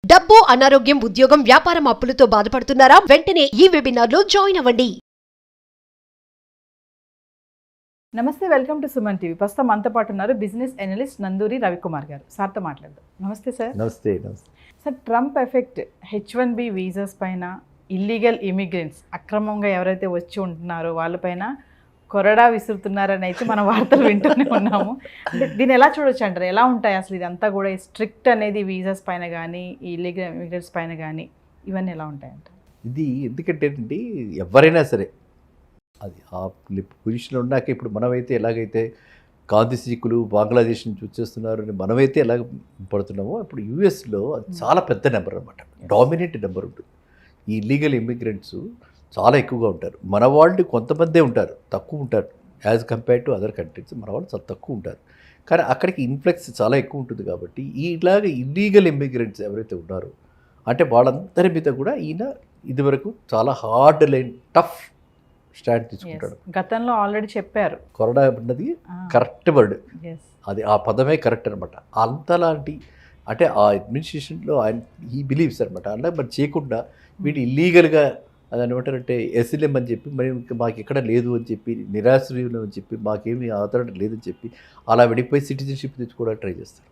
డబ్బు, అనారోగ్యం, ఉద్యోగం, వ్యాపారం అప్పులతో బాధపడుతున్నారా? వెంటనే ఈ వెబినార్లో జాయిన్ అవ్వండి. నమస్తే, వెల్కమ్ టు సుమన్ టీవీ. ప్రస్తుతం మనతో పాటు ఉన్నారు బిజినెస్ అనలిస్ట్ నందూరి రవికుమార్ గారు. సార్తో మాట్లాడదాం. నమస్తే సార్. నమస్తే. Sir, Trump effect H1B visas పైన, ఇల్లీగల్ ఇమిగ్రెంట్స్ అక్రమంగా ఎవరైతే వచ్చి ఉంటున్నారో వాళ్ళపైన కొరడా విసురుతున్నారని అయితే మన వార్తలు వింటూనే ఉన్నాము. అంటే దీన్ని ఎలా చూడొచ్చు అంటారు? ఎలా ఉంటాయి అసలు ఇదంతా కూడా స్ట్రిక్ట్ అనేది వీసాస్ పైన కానీ, ఇల్లీగల్ ఇమిగ్రెంట్స్ పైన కానీ ఇవన్నీ ఎలా ఉంటాయంట? ఇది ఎందుకంటే అండి, ఎవరైనా సరే అది ఆ పొజిషన్లో ఉన్నాక, ఇప్పుడు మనమైతే ఎలాగైతే కాంతిసీకులు బంగ్లాదేశ్ నుంచి వచ్చేస్తున్నారు అని మనమైతే ఎలాగ పడుతున్నామో, ఇప్పుడు యూఎస్లో అది చాలా పెద్ద నెంబర్ అనమాట, డామినేట్ నెంబర్ ఉంటుంది. ఈ ఇల్లీగల్ ఇమిగ్రెంట్స్ చాలా ఎక్కువగా ఉంటారు. మన వాళ్ళు కొంతమందే ఉంటారు, తక్కువ ఉంటారు as compare to other countries. మన వాళ్ళు చాలా తక్కువ ఉంటారు, కానీ అక్కడికి ఇన్ఫ్లక్స్ చాలా ఎక్కువ ఉంటుంది. కాబట్టి ఇలాగ ఇల్లీగల్ ఇమిగ్రెంట్స్ ఎవరైతే ఉన్నారో అంటే వాళ్ళందరి మీద కూడా ఈయన ఇదివరకు చాలా హార్డ్ లైన్, టఫ్ స్టాండ్ తీసుకుంటాడు. గతంలో ఆల్రెడీ చెప్పారు, కొరడా అన్నది కరెక్ట్ వర్డ్, అది ఆ పదమే కరెక్ట్ అనమాట. అంతలాంటి అంటే ఆ అడ్మినిస్ట్రేషన్లో ఆయన ఈ బిలీవ్స్ అనమాట. అంటే మరి చేయకుండా వీళ్ళు ఇల్లీగల్గా అది ఏమంటారంటే ఎస్ఎల్ఎం అని చెప్పి, మరి మాకు ఎక్కడ లేదు అని చెప్పి, నిరాశ్రయులు అని చెప్పి, మాకేమీ ఆధారం లేదని చెప్పి అలా విడిపోయి సిటిజన్షిప్ తెచ్చుకోవడానికి ట్రై చేస్తారు.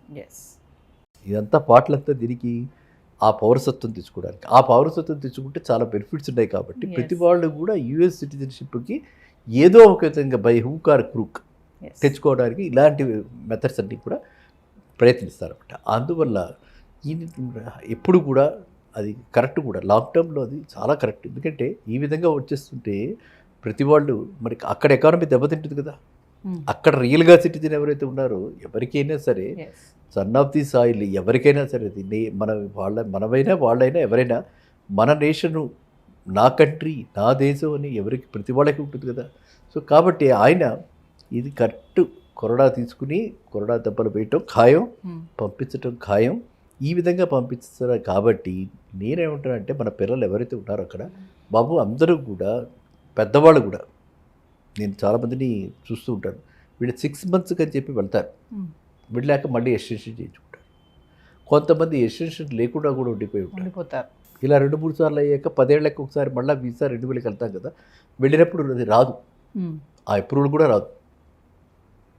ఇదంతా పాటలంతా దీనికి ఆ పౌరసత్వం తెచ్చుకోవడానికి. ఆ పౌరసత్వం తెచ్చుకుంటే చాలా బెనిఫిట్స్ ఉన్నాయి. కాబట్టి ప్రతి వాళ్ళు కూడా యూఎస్ సిటిజన్షిప్కి ఏదో ఒక విధంగా బై హూక్ ఆర్ క్రూక్ తెచ్చుకోవడానికి ఇలాంటి మెథడ్స్ అన్నీ కూడా ప్రయత్నిస్తారన్నమాట. అందువల్ల ఎప్పుడు కూడా అది కరెక్ట్ కూడా, లాంగ్ టర్మ్లో అది చాలా కరెక్ట్. ఎందుకంటే ఈ విధంగా వచ్చేస్తుంటే ప్రతి వాళ్ళు మరి అక్కడ ఎకానమీ దెబ్బతింటుంది కదా. అక్కడ రియల్గా సిటిజన్ ఎవరైతే ఉన్నారో ఎవరికైనా సరే, సన్ ఆఫ్ ది సాయిల్ ఎవరికైనా సరే, మనమైనా వాళ్ళైనా ఎవరైనా మన నేషను, నా కంట్రీ, నా దేశం అని ఎవరికి ప్రతి వాళ్ళకి ఉంటుంది కదా. సో కాబట్టి ఆయన ఇది కరెక్ట్ కొరడా తీసుకుని కొరడా దెబ్బలు వేయటం ఖాయం, పంపించటం ఖాయం. ఈ విధంగా పంపిస్తారు. కాబట్టి నేనేమంటానంటే మన పిల్లలు ఎవరైతే ఉన్నారో అక్కడ బాబు అందరూ కూడా, పెద్దవాళ్ళు కూడా, నేను చాలామందిని చూస్తూ ఉంటాను, వీళ్ళు 6 months అని చెప్పి వెళ్తారు, వెళ్ళాక మళ్ళీ ఎక్స్టెన్షన్ చేయించుకుంటారు. కొంతమంది ఎక్స్టెన్షన్ లేకుండా కూడా ఉండిపోయి ఉంటారు. ఇలా 2-3 సార్లు అయ్యాక 10 ఏళ్ళకి ఒకసారి మళ్ళీ వీసా 2000కి వెళ్తాం కదా, వెళ్ళినప్పుడు అది రాదు, ఆ అప్రూవల్ కూడా రాదు.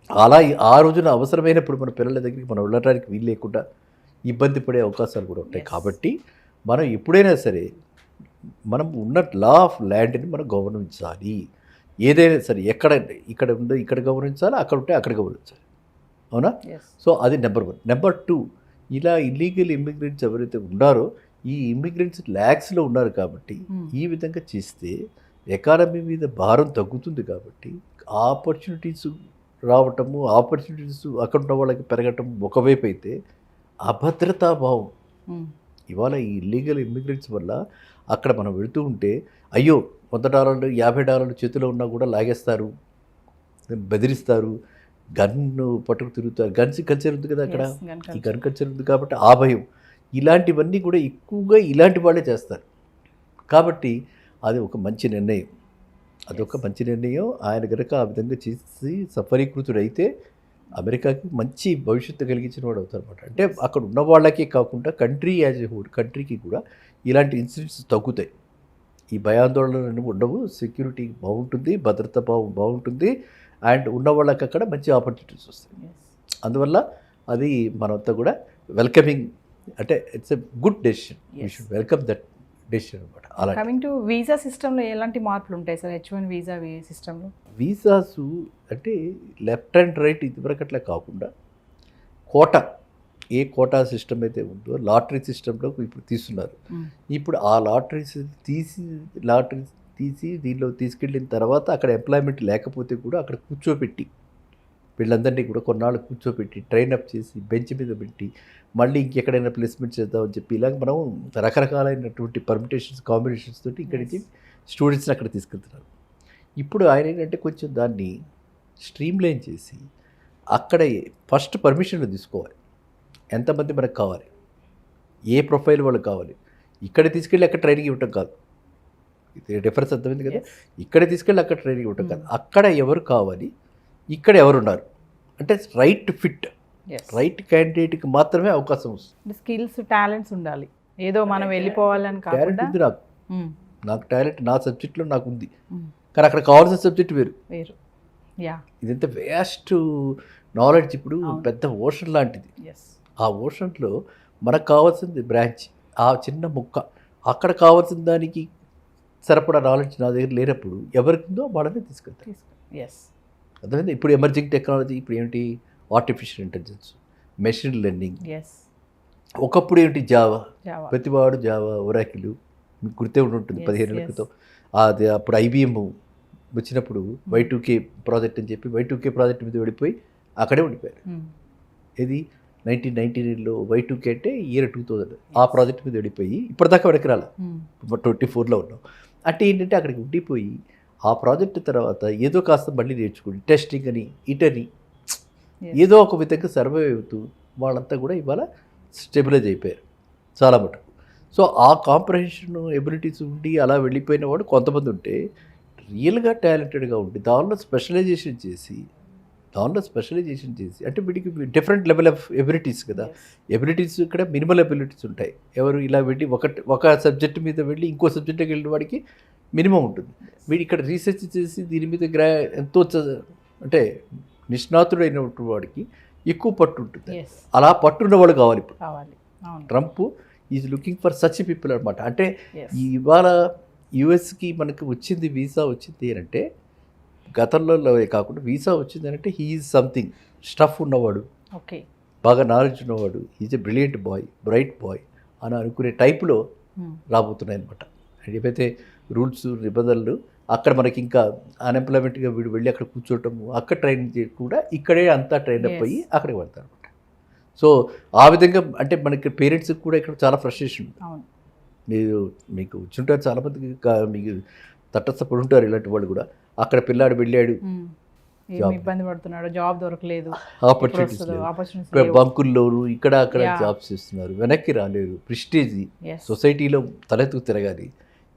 అలా ఆ రోజున అవసరమైనప్పుడు మన పిల్లల దగ్గరికి మనం వెళ్ళడానికి వీలు లేకుండా ఇబ్బంది పడే అవకాశాలు కూడా ఉంటాయి. కాబట్టి మనం ఎప్పుడైనా సరే మనం ఉన్న లా ఆఫ్ ల్యాండ్ని మనం గౌరవించాలి. ఏదైనా సరే ఇక్కడ ఉందో ఇక్కడ గౌరవించాలి, అక్కడ ఉంటే అక్కడ గౌరవించాలి. అవునా? సో అది నెంబర్ 1. నెంబర్ 2, ఇలా ఇల్లీగల్ ఇమిగ్రెంట్స్ ఎవరైతే ఉన్నారో ఈ ఇమిగ్రెంట్స్ ల్యాక్స్లో ఉన్నారు. కాబట్టి ఈ విధంగా చేస్తే ఎకానమీ మీద భారం తగ్గుతుంది. కాబట్టి ఆపర్చునిటీస్ రావటము, ఆపర్చునిటీస్ అక్కడ ఉన్న వాళ్ళకి పెరగటం ఒకవైపు అయితే, అభద్రతాభావం ఇవాళ ఈ ఇల్లీగల్ ఇమిగ్రెంట్స్ వల్ల అక్కడ మనం వెళుతూ ఉంటే అయ్యో $100 $50 చేతిలో ఉన్నా కూడా లాగేస్తారు, బెదిరిస్తారు, గన్ను పట్టుకు తిరుగుతారు. గన్స్ కల్చర్ ఉంది కదా అక్కడ, ఈ గన్ కల్చర్ ఉంది కాబట్టి ఆ భయం, ఇలాంటివన్నీ కూడా ఎక్కువగా ఇలాంటి వాళ్ళే చేస్తారు. కాబట్టి అది ఒక మంచి నిర్ణయం, అదొక మంచి నిర్ణయం. ఆయన కనుక ఆ విధంగా చేసి సఫలీకృతుడైతే అమెరికాకి మంచి భవిష్యత్తు కలిగించిన వాడు అవుతారు అనమాట. అంటే అక్కడ ఉన్న వాళ్ళకే కాకుండా కంట్రీ యాజ్ ఎ హోల్, కంట్రీకి కూడా ఇలాంటి ఇన్సిడెంట్స్ తగ్గుతాయి. ఈ భయాందోళనలు ఉండవు, సెక్యూరిటీ బాగుంటుంది, భద్రతా భావం బాగుంటుంది, అండ్ ఉన్న వాళ్ళకి అక్కడ మంచి ఆపర్చునిటీస్ వస్తాయి. అందువల్ల అది మనంతా కూడా వెల్కమింగ్, అంటే it's a good decision. We should welcome that decision అనమాట. అలా కమింగ్ టు వీసా సిస్టంలో ఎలాంటి మార్పులు ఉంటాయి సార్ H1 వీసా సిస్టంలో? వీసాసు అంటే లెఫ్ట్ అండ్ రైట్ ఇదివరకు అట్లా కాకుండా కోటా, ఏ కోటా సిస్టమ్ అయితే ఉందో లాటరీ సిస్టంలో ఇప్పుడు తీస్తున్నారు. ఇప్పుడు ఆ లాటరీస్ తీసి దీనిలో తీసుకెళ్ళిన తర్వాత అక్కడ ఎంప్లాయ్మెంట్ లేకపోతే కూడా అక్కడ కూర్చోపెట్టి వీళ్ళందరినీ కూడా కొన్నాళ్ళు కూర్చోపెట్టి ట్రైనప్ చేసి బెంచ్ మీద పెట్టి మళ్ళీ ఇంకెక్కడైనా ప్లేస్మెంట్ చేద్దామని చెప్పి ఇలాగ మనం రకరకాలైనటువంటి పర్మిటేషన్స్, కాంబినేషన్స్ తోటి ఇక్కడి నుంచి స్టూడెంట్స్ని అక్కడ తీసుకెళ్తున్నారు. ఇప్పుడు ఆయన ఏంటంటే కొంచెం దాన్ని స్ట్రీమ్లైన్ చేసి అక్కడ ఫస్ట్ పర్మిషన్లు తీసుకోవాలి, ఎంతమంది మనకు కావాలి, ఏ ప్రొఫైల్ వాళ్ళకి కావాలి. ఇక్కడ తీసుకెళ్ళి అక్కడ ట్రైనింగ్ ఇవ్వటం కాదు, ఇది డిఫరెన్స్ అర్థమైంది కదా. ఇక్కడ తీసుకెళ్ళి అక్కడ ట్రైనింగ్ ఇవ్వటం కాదు, అక్కడ ఎవరు కావాలి, ఇక్కడ ఎవరున్నారు అంటే రైట్ ఫిట్, రైట్ క్యాండిడేట్కి మాత్రమే అవకాశం వస్తుంది. స్కిల్స్, టాలెంట్స్ ఉండాలి. ఏదో మనం వెళ్ళిపోవాలని టాలెంట్ కాకుండా ఉంది నాకు, ఉమ్, నాకు టాలెంట్ నా సబ్జెక్ట్లో నాకు ఉంది, ఉమ్, కానీ అక్కడ కావాల్సిన సబ్జెక్ట్ వేరు. వేరు. యా. ఇదంత వేస్ట్ నాలెడ్జ్ ఇప్పుడు అవును. పెద్ద ఓషన్ లాంటిది. ఎస్. ఆ ఓషన్లో మనకు కావాల్సింది బ్రాంచ్, ఆ చిన్న ముక్క, అక్కడ కావాల్సిన దానికి సరిపడా నాలెడ్జ్ నా దగ్గర లేనప్పుడు ఎవరికిందో వాళ్ళని తీసుకెళ్తారు. ఎస్. అర్థమైంది. ఇప్పుడు ఎమర్జింగ్ టెక్నాలజీ ఇప్పుడు ఏమిటి, artificial intelligence, machine learning. Yes. ఒకప్పుడు ఏంటి జావా, జావా. ప్రతివాడు జావా, ఒరాకిల్, మీకు గుర్తే ఉంటుంది Yes, 15 ఏళ్ళ yes. క్రితం. అది అప్పుడు ఐబిఎం వచ్చినప్పుడు Y2K ప్రాజెక్ట్ అని చెప్పి Y2K ప్రాజెక్ట్ మీద వెళ్ళిపోయి అక్కడే ఉండిపోయారు. ఉమ్, ఇది 1999లో Y2K అంటే ఇయర్ 2000 ఆ ప్రాజెక్ట్ మీద వెళ్ళిపోయి ఇప్పటిదాకా వెనక్కి రాలి, ఉమ్, 24లో ఉన్నాం. అంటే ఏంటంటే అక్కడికి ఉండిపోయి ఆ ప్రాజెక్ట్ తర్వాత ఏదో కాస్త మళ్ళీ నేర్చుకుని టెస్టింగ్ అని ఇటని yes. ఏదో ఒక విధంగా సర్వైవ్ అవుతూ వాళ్ళంతా కూడా ఇవాళ స్టెబిలైజ్ అయిపోయారు చాలా మటుకు. సో ఆ కాంప్రహెన్షన్ ఎబిలిటీస్ ఉండి అలా వెళ్ళిపోయిన వాడు కొంతమంది ఉంటే, రియల్గా టాలెంటెడ్గా ఉండి దానిలో స్పెషలైజేషన్ చేసి అంటే వీటికి డిఫరెంట్ లెవెల్ ఆఫ్ ఎబిలిటీస్ కదా. Yes. ఎబిలిటీస్ ఇక్కడ మినిమల్ ఎబిలిటీస్ ఉంటాయి. ఎవరు ఇలా వెళ్ళి ఒక సబ్జెక్ట్ మీద వెళ్ళి ఇంకో సబ్జెక్ట్కి వెళ్ళిన వాడికి మినిమం ఉంటుంది. వీడు ఇక్కడ రీసెర్చ్ చేసి దీని మీద ఎంతో అంటే నిష్ణాతుడైన వాడికి ఎక్కువ పట్టు ఉంటుంది. Yes. అలా పట్టున్నవాడు కావాలి ఇప్పుడు. కావాలి. అవును. Trump is looking for such people అనమాట. అంటే Yes. ఇవాళ యుఎస్కి మనకి వచ్చింది వీసా వచ్చింది అంటే గతంలో కాకుండా వీసా వచ్చింది అంటే హీ ఈజ్ సంథింగ్ స్టఫ్ ఉన్నవాడు, ఓకే. బాగా నాలెడ్జ్ ఉన్నవాడు, is a brilliant boy, bright boy అని అనుకునే టైప్లో ఉమ్, రాబోతున్నాయి అనమాట. ఏవైతే రూల్స్ నిబంధనలు అక్కడ మనకి ఇంకా అన్ఎంప్లాయ్మెంట్గా వీడు వెళ్ళి అక్కడ కూర్చోవటము, అక్కడ ట్రైన్ కూడా ఇక్కడే అంతా ట్రైన్ అప్ అయ్యి అక్కడికి వెళ్తారు అనమాట. సో ఆ విధంగా అంటే మనకి పేరెంట్స్కి కూడా ఇక్కడ చాలా ఫ్రస్ట్రేషన్. అవును. మీకు వచ్చుంటారు చాలామందికి, మీకు తటస్థపడి ఉంటారు ఇలాంటి వాళ్ళు కూడా. అక్కడ పిల్లాడు వెళ్ళాడు, ఉమ్, ఏమి ఇబ్బంది పడుతున్నాడు, జాబ్ దొరకలేదు, ఆపర్చునిటీస్ ఆపర్చునిటీస్. బంకుల్లోను ఇక్కడ అక్కడ Yeah. జాబ్స్ చేస్తున్నారు, వెనక్కి రాలేరు, ప్రిస్టేజీ, Yes. సొసైటీలో తలెత్తుకు తిరగాలి.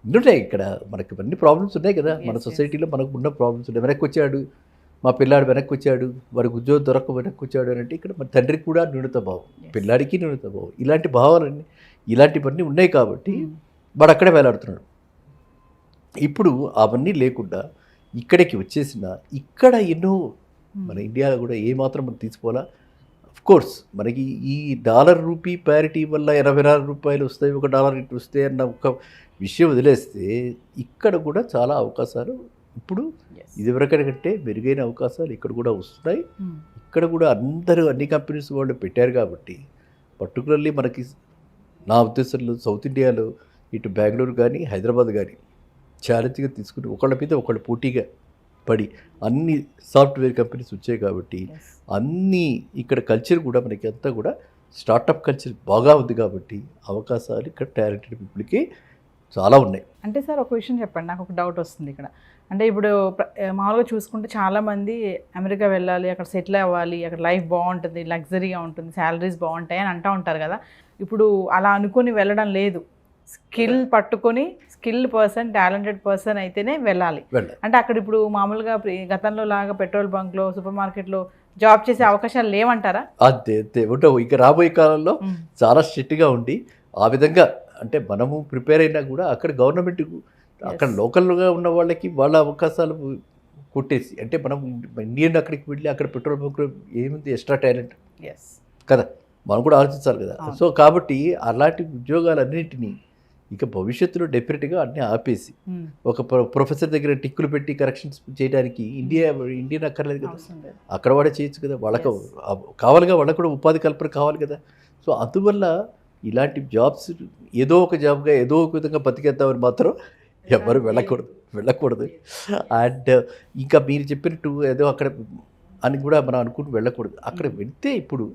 ఇన్నుంటాయి ఇక్కడ మనకి అన్ని ప్రాబ్లమ్స్ ఉన్నాయి కదా. మన Yes, సొసైటీలో మనకు ఉన్న ప్రాబ్లమ్స్ ఉన్నాయి. వెనక్కి వచ్చాడు మా పిల్లాడు, వెనక్కి వచ్చాడు, వాడికి ఉద్యోగం దొరక వెనక్కి వచ్చాడు అని అంటే ఇక్కడ మన తండ్రికి కూడా న్యూనత భావం, Yes. పిల్లాడికి న్యూనత భావం, ఇలాంటి భావాలన్నీ ఇలాంటివన్నీ ఉన్నాయి కాబట్టి ఉమ్, వాడు అక్కడే వేలాడుతున్నాడు. ఇప్పుడు అవన్నీ లేకుండా ఇక్కడికి వచ్చేసిన ఇక్కడ ఎన్నో మన ఇండియాలో కూడా ఏమాత్రం మనం తీసుకోవాలా. కోర్స్ మనకి ఈ డాలర్ రూపీ ప్యారిటీ వల్ల 24 రూపాయలు వస్తాయి, $1 ఇటు వస్తాయి అన్న ఒక విషయం వదిలేస్తే ఇక్కడ కూడా చాలా అవకాశాలు ఇప్పుడు yes. ఇదివరకంటే మెరుగైన అవకాశాలు ఇక్కడ కూడా వస్తున్నాయి. ఉమ్, ఇక్కడ కూడా అందరూ అన్ని కంపెనీస్ వాళ్ళు పెట్టారు కాబట్టి పర్టికులర్లీ మనకి నా ఉద్దేశంలో సౌత్ ఇండియాలో ఇటు బెంగళూరు కానీ హైదరాబాద్ కానీ ఛాలెంజ్గా తీసుకుని ఒకళ్ళ మీద ఒకళ్ళు పోటీగా పడి అన్ని సాఫ్ట్వేర్ కంపెనీస్ వచ్చాయి కాబట్టి yes. అన్నీ ఇక్కడ కల్చర్ కూడా మనకి అంతా కూడా స్టార్టప్ కల్చర్ బాగా ఉంది కాబట్టి అవకాశాలు ఇక్కడ టాలెంటెడ్ పీపుల్కి చాలా ఉన్నాయి. అంటే సార్ ఒక విషయం చెప్పండి, నాకు ఒక డౌట్ వస్తుంది ఇక్కడ. అంటే ఇప్పుడు మామూలుగా చూసుకుంటే చాలామంది అమెరికా వెళ్ళాలి, అక్కడ సెటిల్ అవ్వాలి, అక్కడ లైఫ్ బాగుంటుంది, లగ్జరీగా ఉంటుంది, శాలరీస్ బాగుంటాయి అని అంటూ ఉంటారు కదా. ఇప్పుడు అలా అనుకుని వెళ్ళడం లేదు, స్కిల్ పట్టుకొని స్కిల్ పర్సన్, టాలెంటెడ్ పర్సన్ అయితేనే వెళ్ళాలి. అంటే అక్కడ ఇప్పుడు మామూలుగా గతంలో లాగా పెట్రోల్ బంక్లో, సూపర్ మార్కెట్లో జాబ్ చేసే అవకాశాలు లేవంటారా? అదే ఉండవు. ఇక రాబోయే కాలంలో చాలా స్ట్రిక్ట్గా ఉండి ఆ విధంగా అంటే మనము ప్రిపేర్ అయినా కూడా అక్కడ గవర్నమెంట్ అక్కడ లోకల్గా ఉన్న వాళ్ళకి వాళ్ళ అవకాశాలు కొట్టేసి, అంటే మనం ఇండియన్ అక్కడికి వెళ్ళి అక్కడ పెట్రోల్ బంక్ ఏముంది ఎక్స్ట్రా టాలెంట్ కదా, మనం కూడా ఆలోచించాలి కదా. సో కాబట్టి అలాంటి ఉద్యోగాలన్నింటినీ ఇక భవిష్యత్తులో డెఫినెట్గా అన్నీ ఆపేసి ఒక ప్రొఫెసర్ దగ్గర టిక్కులు పెట్టి కరెక్షన్స్ చేయడానికి ఇండియన్ అక్కర్లేదు కదా, అక్కడ వాడే చేయొచ్చు కదా. వాళ్ళకు కావాలిగా, వాళ్ళకు కూడా ఉపాధి కల్పన కావాలి కదా. సో అందువల్ల ఇలాంటి జాబ్స్ ఏదో ఒక జాబ్గా ఏదో ఒక విధంగా బతికేద్దామని మాత్రం ఎవరు వెళ్ళకూడదు. అండ్ ఇంకా మీరు చెప్పినట్టు ఏదో అక్కడ అని కూడా మనం అనుకుంటూ వెళ్ళకూడదు. అక్కడ వెళ్తే ఇప్పుడు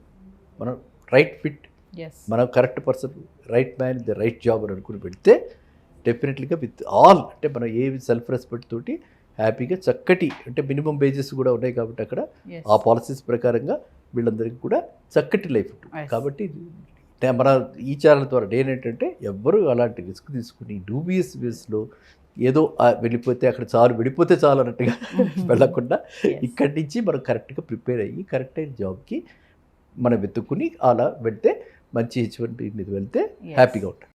మనం రైట్ ఫిట్, మనం correct person, right man, the right job అని అనుకుని పెడితే డెఫినెట్లీగా విత్ ఆల్ అంటే మనం ఏ సెల్ఫ్ రెస్పెక్ట్ తోటి హ్యాపీగా చక్కటి అంటే మినిమం వేజెస్ కూడా ఉన్నాయి కాబట్టి అక్కడ ఆ పాలసీస్ ప్రకారంగా వీళ్ళందరికీ కూడా చక్కటి లైఫ్ ఉంటుంది. కాబట్టి మన ఈ ఛానల్ ద్వారా ఏంటంటే ఎవ్వరూ అలాంటి రిస్క్ తీసుకుని డూబియస్ వేస్లో ఏదో వెళ్ళిపోతే అక్కడ వెళ్ళిపోతే చాలు అన్నట్టుగా వెళ్ళకుండా ఇక్కడి నుంచి మనం కరెక్ట్గా ప్రిపేర్ అయ్యి కరెక్ట్ అయిన జాబ్కి మనం వెతుక్కుని అలా వెళ్తే మంచి H1B మీద వెళ్తే హ్యాపీగా ఉంటాం.